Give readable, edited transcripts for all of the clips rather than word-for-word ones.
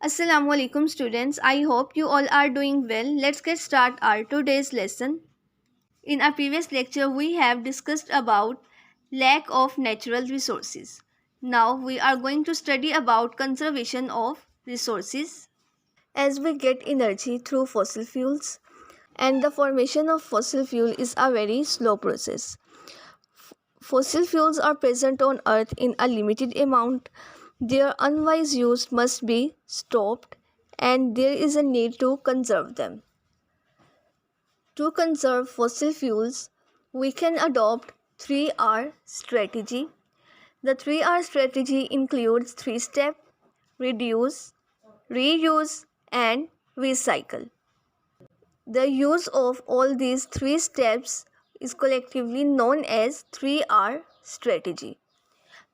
Assalamu alaikum students. I hope you all are doing well. Let's get start our today's lesson. In our previous lecture we have discussed about lack of natural resources. Now we are going to study about conservation of resources. As we get energy through fossil fuels, and the formation of fossil fuel is a very slow process. Fossil fuels are present on earth in a limited amount. Their unwise use must be stopped and there is a need to conserve them. To conserve fossil fuels, we can adopt 3R strategy. The 3R strategy includes 3 steps: reduce, reuse and recycle. The use of all these 3 steps is collectively known as 3R strategy.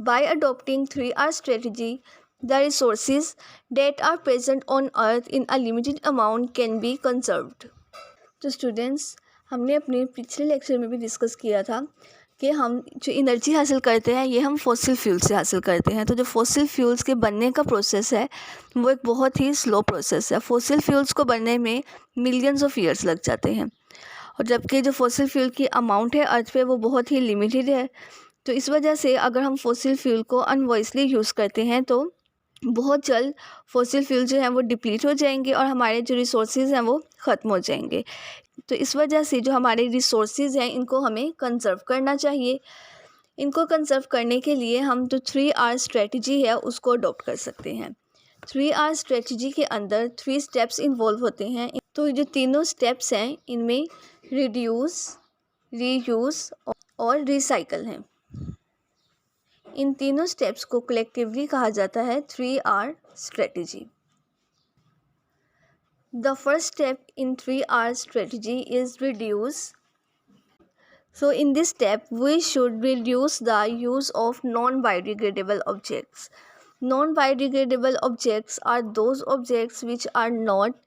By adopting 3R strategy, the resources that are present on earth in a limited amount can be conserved. तो students, हमने अपने पिछले lecture में भी discuss किया था कि हम जो एनर्जी हासिल करते हैं ये हम फॉसिल फ्यूल से हासिल करते हैं। तो जो फॉसिल फ्यूल्स के बनने का प्रोसेस है वो एक बहुत ही स्लो प्रोसेस है। फॉसिल फ्यूल्स को बनने में मिलियंस ऑफ ईयर्स लग जाते हैं और जबकि जो फॉसिल फ्यूल की अमाउंट है अर्थ पे वो बहुत ही लिमिटेड है। तो इस वजह से अगर हम फॉसिल फ्यूल को अनवाइसली यूज़ करते हैं तो बहुत जल्द फॉसिल फ्यूल जो हैं वो डिप्लीट हो जाएंगे और हमारे जो रिसोर्सेज हैं वो ख़त्म हो जाएंगे। तो इस वजह से जो हमारे रिसोर्सेज हैं इनको हमें कंजर्व करना चाहिए। इनको कंजर्व करने के लिए हम जो 3R स्ट्रेटजी है उसको अडॉप्ट कर सकते हैं। 3R स्ट्रेटजी के अंदर 3 स्टेप्स इन्वॉल्व होते हैं। तो जो तीनों स्टेप्स हैं इनमें रिड्यूस, रीयूज़ और रिसाइकल हैं। इन तीनों स्टेप्स को कलेक्टिवली कहा जाता है 3R strategy. The first step in 3R strategy is reduce. So in this step we should reduce the use of non-biodegradable objects. Non-biodegradable objects are those objects which are not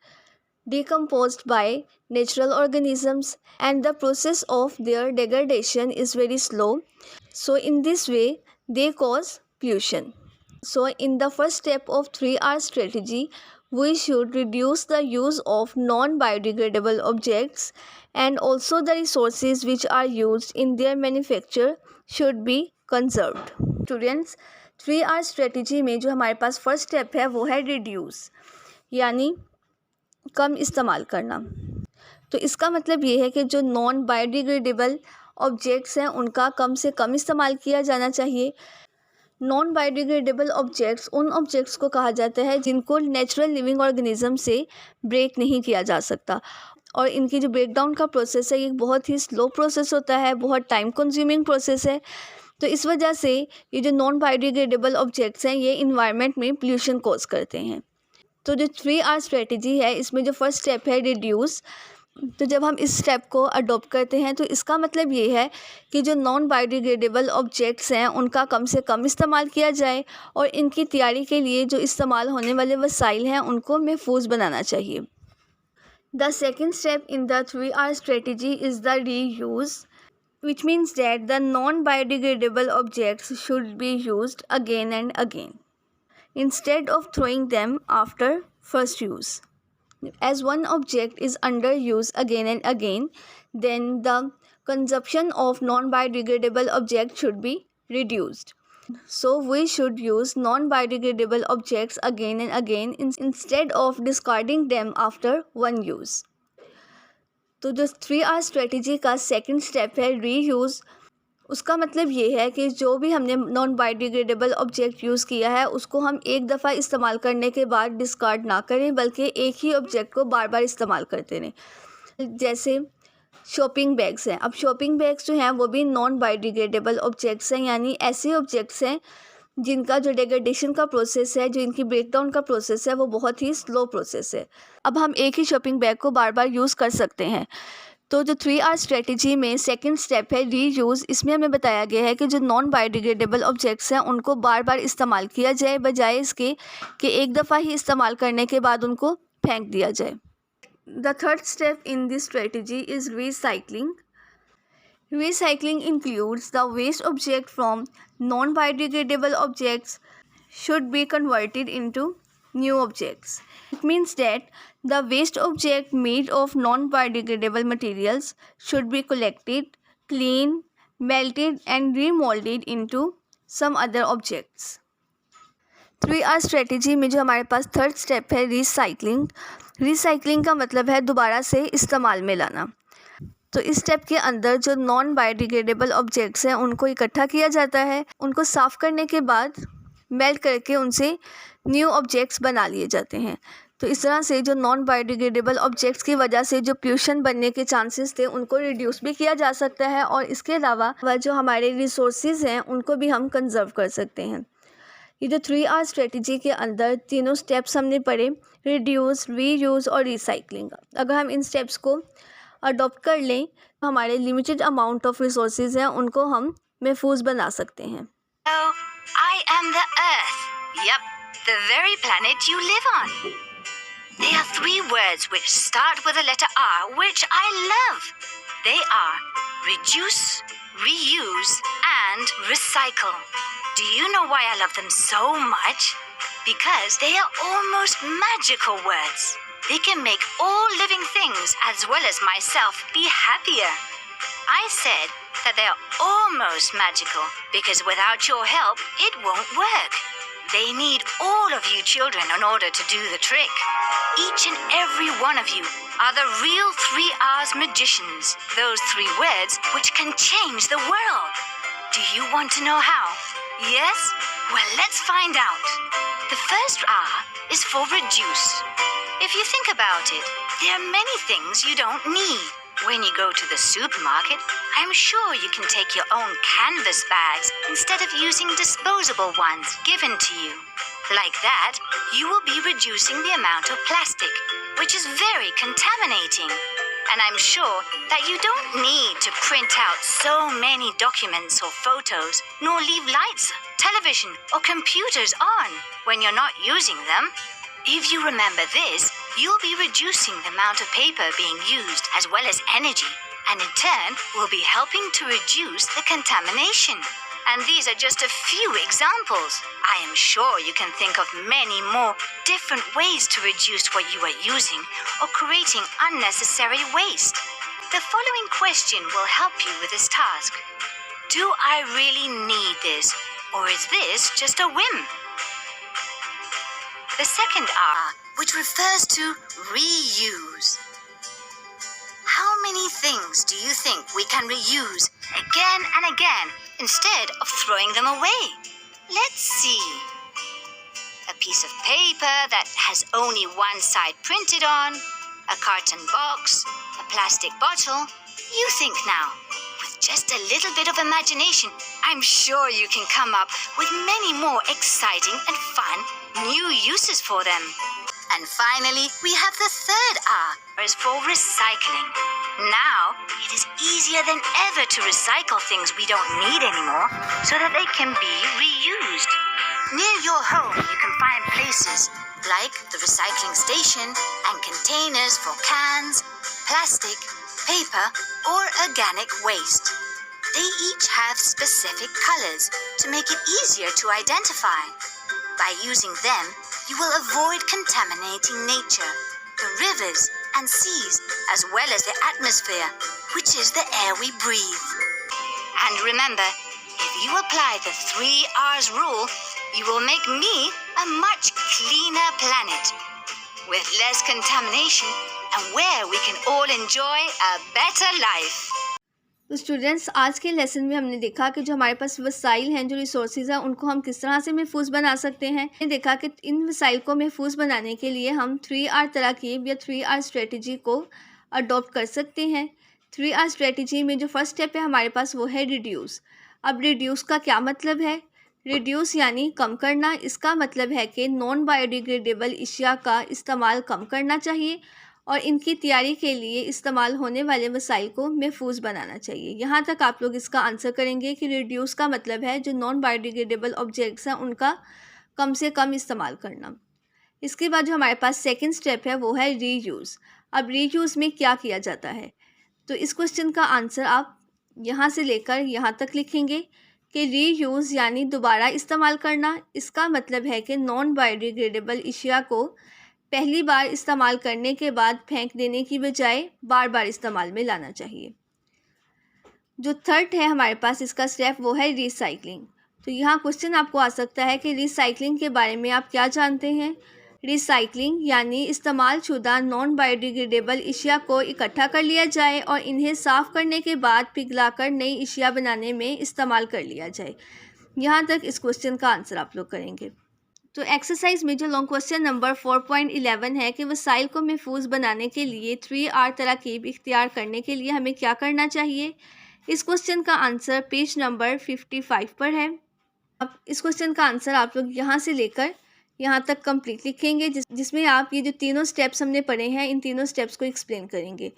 decomposed by natural organisms and the process of their degradation is very slow. So in this way they cause pollution. So in the first step of 3R strategy, we should reduce the use of non-biodegradable objects and also the resources which are used in their manufacture should be conserved. Students, 3R strategy में जो हमारे पास first step है वो है reduce, यानी कम इस्तेमाल करना। तो इसका मतलब ये है कि जो नॉन बायोडिग्रेडेबल ऑब्जेक्ट्स हैं उनका कम से कम इस्तेमाल किया जाना चाहिए। नॉन बायोडिग्रेडेबल ऑब्जेक्ट्स उन ऑब्जेक्ट्स को कहा जाता है जिनको नेचुरल लिविंग ऑर्गेनिज्म से ब्रेक नहीं किया जा सकता और इनकी जो ब्रेक डाउन का प्रोसेस है ये बहुत ही स्लो प्रोसेस होता है, बहुत टाइम कंज्यूमिंग प्रोसेस है। तो इस वजह से ये जो नॉन बायोडिग्रेडेबल ऑब्जेक्ट्स हैं ये इन्वायरमेंट में पोल्यूशन कॉज करते हैं। तो जो 3R स्ट्रेटजी है इसमें जो फर्स्ट स्टेप है रिड्यूस, तो जब हम इस स्टेप को अडॉप्ट करते हैं तो इसका मतलब ये है कि जो नॉन बायोडिग्रेडेबल ऑब्जेक्ट्स हैं उनका कम से कम इस्तेमाल किया जाए और इनकी तैयारी के लिए जो इस्तेमाल होने वाले वसाइल हैं उनको महफूज बनाना चाहिए। The second step in the 3R strategy is the reuse, which means that the non-biodegradable objects should be used again and again instead of throwing them after first use. As one object is under use again and again, then the consumption of non-biodegradable objects should be reduced. So we should use non-biodegradable objects again and again instead of discarding them after one use. तो जो 3R strategy का second step है reuse, उसका मतलब ये है कि जो भी हमने नॉन बायोडिग्रेडेबल ऑब्जेक्ट यूज़ किया है उसको हम एक दफ़ा इस्तेमाल करने के बाद डिस्कार्ड ना करें बल्कि एक ही ऑब्जेक्ट को बार बार इस्तेमाल करते रहें। जैसे शॉपिंग बैग्स हैं, अब शॉपिंग बैग्स जो हैं वो भी नॉन बायोडिग्रेडेबल ऑब्जेक्ट्स हैं, यानी ऐसे ऑब्जेक्ट्स हैं जिनका जो डेग्रेडेशन का प्रोसेस है, जो इनकी ब्रेकडाउन का प्रोसेस है वो बहुत ही स्लो प्रोसेस है। अब हम एक ही शॉपिंग बैग को बार बार यूज़ कर सकते हैं। तो जो 3R स्ट्रेटजी में सेकंड स्टेप है रीयूज़, इसमें हमें बताया गया है कि जो नॉन बायोडिग्रेडेबल ऑब्जेक्ट्स हैं उनको बार बार इस्तेमाल किया जाए बजाय इसके कि एक दफ़ा ही इस्तेमाल करने के बाद उनको फेंक दिया जाए। The third step in this strategy is recycling. Recycling includes the waste object from non-biodegradable objects should be converted into new objects. It means that the waste object made of non-biodegradable materials should be collected, cleaned, melted and remolded into some other objects. 3R strategy में जो हमारे पास third step है recycling. Recycling का मतलब है दोबारा से इस्तेमाल में लाना. तो इस स्टेप के अंदर जो नॉन बायोडिग्रेडेबल ऑब्जेक्ट्स हैं उनको इकट्ठा किया जाता है. उनको साफ़ करने के बाद मेल्ट करके उनसे न्यू ऑब्जेक्ट्स बना लिए जाते हैं. तो इस तरह से जो नॉन बायोडिग्रेडेबल ऑब्जेक्ट्स की वजह से जो पोल्यूशन बनने के चांसेस थे उनको रिड्यूस भी किया जा सकता है और इसके अलावा जो हमारे रिसोर्सेज हैं उनको भी हम कंजर्व कर सकते हैं. ये जो 3R स्ट्रेटजी के अंदर तीनों स्टेप्स हमने पढ़े, रिड्यूस, रीयूज़ और रिसाइकलिंग. अगर हम इन स्टेप्स को अडॉप्ट कर लें तो हमारे लिमिटेड अमाउंट ऑफ रिसोर्सेज हैं उनको हम महफूज बना सकते हैं. Oh, I am the Earth. Yep, the very planet you live on. There are 3 words which start with the letter R, which I love. They are reduce, reuse, and recycle. Do you know why I love them so much? Because they are almost magical words. They can make all living things, as well as myself, be happier. I said that they are almost magical because without your help, it won't work. They need all of you children in order to do the trick. Each and every one of you are the real 3R's magicians. Those 3 words which can change the world. Do you want to know how? Yes? Well, let's find out. The first R is for reduce. If you think about it, there are many things you don't need. When you go to the supermarket, I'm sure you can take your own canvas bags instead of using disposable ones given to you. Like that, you will be reducing the amount of plastic, which is very contaminating. And I'm sure that you don't need to print out so many documents or photos, nor leave lights, television, or computers on when you're not using them. If you remember this, you'll be reducing the amount of paper being used as well as energy, and in turn will be helping to reduce the contamination. And these are just a few examples. I am sure you can think of many more different ways to reduce what you are using or creating unnecessary waste. The following question will help you with this task. Do I really need this, or is this just a whim? The second R, which refers to reuse. How many things do you think we can reuse again and again instead of throwing them away? Let's see. A piece of paper that has only one side printed on, a carton box, a plastic bottle. You think now. With just a little bit of imagination, I'm sure you can come up with many more exciting and fun new uses for them. And finally, we have the third R, is for recycling. Now, it is easier than ever to recycle things we don't need anymore so that they can be reused. Near your home, you can find places like the recycling station and containers for cans, plastic, paper, or organic waste. They each have specific colors to make it easier to identify. By using them, you will avoid contaminating nature, the rivers and seas, as well as the atmosphere, which is the air we breathe. And remember, if you apply the 3R's rule, you will make me a much cleaner planet, with less contamination and where we can all enjoy a better life. तो students, आज के lesson में हमने देखा कि जो हमारे पास वसाइल हैं, जो रिसोर्सेज हैं, उनको हम किस तरह से महफूज बना सकते हैं. हमने देखा कि इन वसाइल को महफूज बनाने के लिए हम 3R तरकीब या 3R स्ट्रेटजी को अडॉप्ट कर सकते हैं. 3R स्ट्रेटजी में जो फर्स्ट स्टेप है हमारे पास वो है रिड्यूस. अब रिड्यूस का क्या मतलब है? रिड्यूस यानी कम करना. इसका मतलब है कि नॉन बायोडिग्रेडेबल अशिया का इस्तेमाल कम करना चाहिए और इनकी तैयारी के लिए इस्तेमाल होने वाले वसाइल को महफूज बनाना चाहिए. यहाँ तक आप लोग इसका आंसर करेंगे कि रिड्यूस का मतलब है जो नॉन बायोडिग्रेडेबल ऑब्जेक्ट्स हैं उनका कम से कम इस्तेमाल करना. इसके बाद जो हमारे पास सेकंड स्टेप है वो है रीयूज़. अब रीयूज़ में क्या किया जाता है? तो इस क्वेश्चन का आंसर आप यहाँ से लेकर यहाँ तक लिखेंगे कि रीयूज़ यानी दोबारा इस्तेमाल करना, इसका मतलब है कि नॉन बायोडिग्रेडेबल अशिया को पहली बार इस्तेमाल करने के बाद फेंक देने की बजाय बार बार इस्तेमाल में लाना चाहिए। जो थर्ड है हमारे पास इसका स्टेप, वो है रिसाइकलिंग। तो यहाँ क्वेश्चन आपको आ सकता है कि रिसाइकलिंग के बारे में आप क्या जानते हैं। रिसाइकलिंग यानी इस्तेमाल शुदा नॉन बायोडिग्रेडेबल अशिया को इकट्ठा कर लिया जाए और इन्हें साफ़ करने के बाद पिघलाकर नई अशिया बनाने में इस्तेमाल कर लिया जाए। यहाँ तक इस क्वेश्चन का आंसर आप लोग करेंगे। तो एक्सरसाइज में जो लॉन्ग क्वेश्चन नंबर 4.11 है कि वसाइल को महफूज बनाने के लिए 3R तरकीब इख्तियार करने के लिए हमें क्या करना चाहिए। इस क्वेश्चन का आंसर पेज नंबर 55 पर है। अब इस क्वेश्चन का आंसर आप लोग यहाँ से लेकर यहाँ तक कंप्लीट लिखेंगे, जिसमें आप ये जो तीनों स्टेप्स हमने पढ़े हैं इन तीनों स्टेप्स को एक्सप्लेन करेंगे।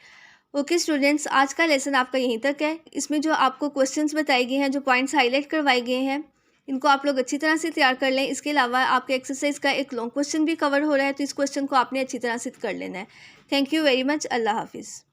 ओके स्टूडेंट्स, आज का लेसन आपका यहीं तक है। इसमें जो आपको क्वेश्चंस बताए गए हैं, जो पॉइंट्स हाईलाइट करवाए गए हैं, इनको आप लोग अच्छी तरह से तैयार कर लें। इसके अलावा आपके एक्सरसाइज का एक लॉन्ग क्वेश्चन भी कवर हो रहा है, तो इस क्वेश्चन को आपने अच्छी तरह से कर लेना है। Thank you very much. अल्लाह हाफिज़।